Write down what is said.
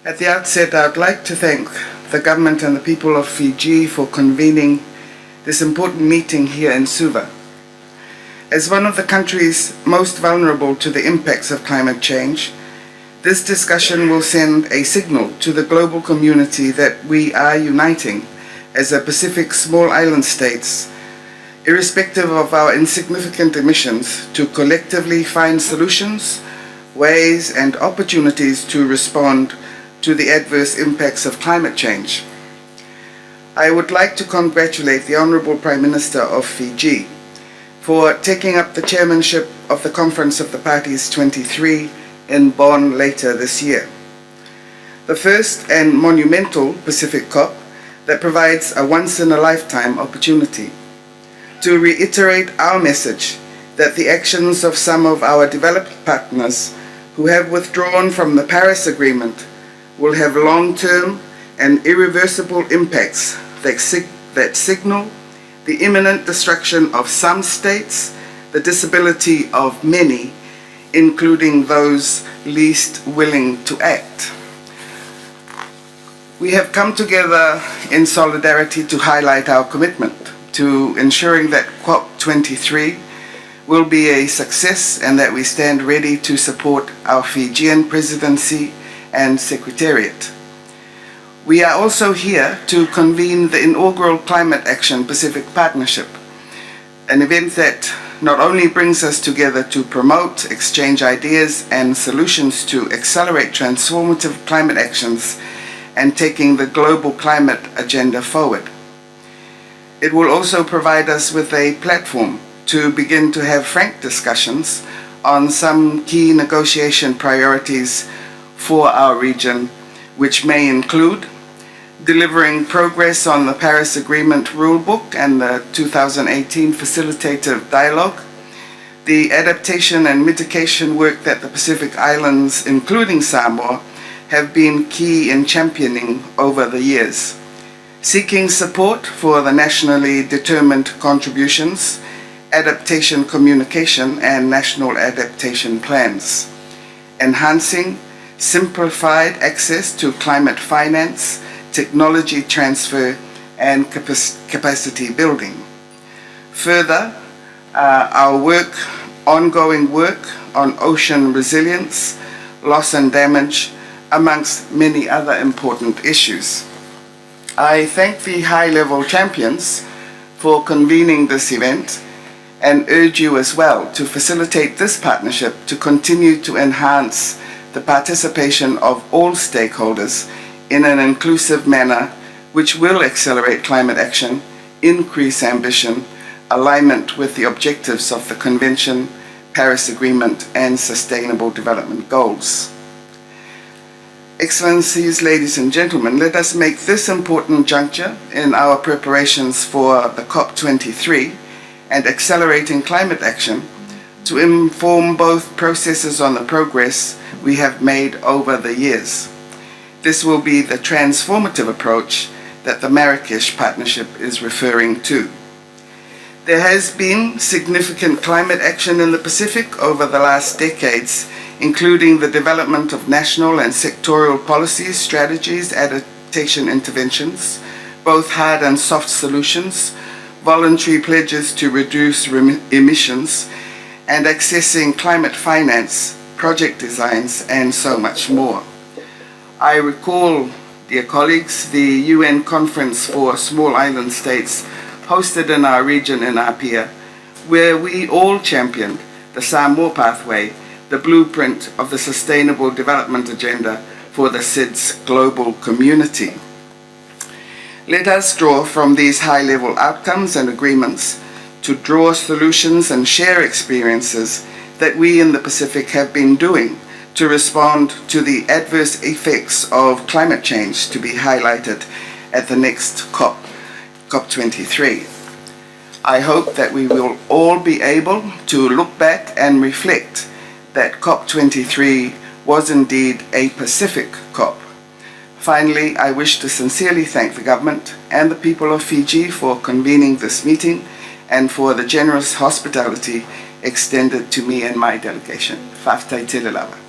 At the outset, I would like to thank the government and the people of Fiji for convening this important meeting here in Suva. As one of the countries most vulnerable to the impacts of climate change, this discussion will send a signal to the global community that we are uniting as a Pacific small island states, irrespective of our insignificant emissions, to collectively find solutions, ways and opportunities to respond to the adverse impacts of climate change. I would like to congratulate the Honourable Prime Minister of Fiji for taking up the chairmanship of the Conference of the Parties 23 in Bonn later this year. The first and monumental Pacific COP that provides a once-in-a-lifetime opportunity to reiterate our message that the actions of some of our developed partners who have withdrawn from the Paris Agreement will have long-term and irreversible impacts that signal the imminent destruction of some states, the disability of many, including those least willing to act. We have come together in solidarity to highlight our commitment to ensuring that COP23 will be a success and that we stand ready to support our Fijian presidency and secretariat. We are also here to convene the inaugural Climate Action Pacific Partnership, an event that not only brings us together to promote, exchange ideas and solutions to accelerate transformative climate actions and taking the global climate agenda forward. It will also provide us with a platform to begin to have frank discussions on some key negotiation priorities for our region, which may include delivering progress on the Paris Agreement Rulebook and the 2018 Facilitative Dialogue, the adaptation and mitigation work that the Pacific Islands, including Samoa, have been key in championing over the years, seeking support for the nationally determined contributions, adaptation communication and national adaptation plans, enhancing simplified access to climate finance, technology transfer and capacity building. Further, our ongoing work on ocean resilience, loss and damage, amongst many other important issues. I thank the high-level champions for convening this event and urge you as well to facilitate this partnership to continue to enhance the participation of all stakeholders in an inclusive manner which will accelerate climate action, increase ambition, alignment with the objectives of the Convention, Paris Agreement and Sustainable Development Goals. Excellencies, ladies and gentlemen, let us make this important juncture in our preparations for the COP23 and accelerating climate action to inform both processes on the progress we have made over the years. This will be the transformative approach that the Marrakesh Partnership is referring to. There has been significant climate action in the Pacific over the last decades, including the development of national and sectorial policies, strategies, adaptation interventions, both hard and soft solutions, voluntary pledges to reduce emissions, and accessing climate finance, project designs, and so much more. I recall, dear colleagues, the UN Conference for Small Island States hosted in our region in Apia, where we all championed the Samoa pathway, the blueprint of the Sustainable Development Agenda for the SIDS global community. Let us draw from these high-level outcomes and agreements to draw solutions and share experiences that we in the Pacific have been doing to respond to the adverse effects of climate change to be highlighted at the next COP23. I hope that we will all be able to look back and reflect that COP23 was indeed a Pacific COP. Finally, I wish to sincerely thank the government and the people of Fiji for convening this meeting and for the generous hospitality extended to me and my delegation. Whaftai te le lava.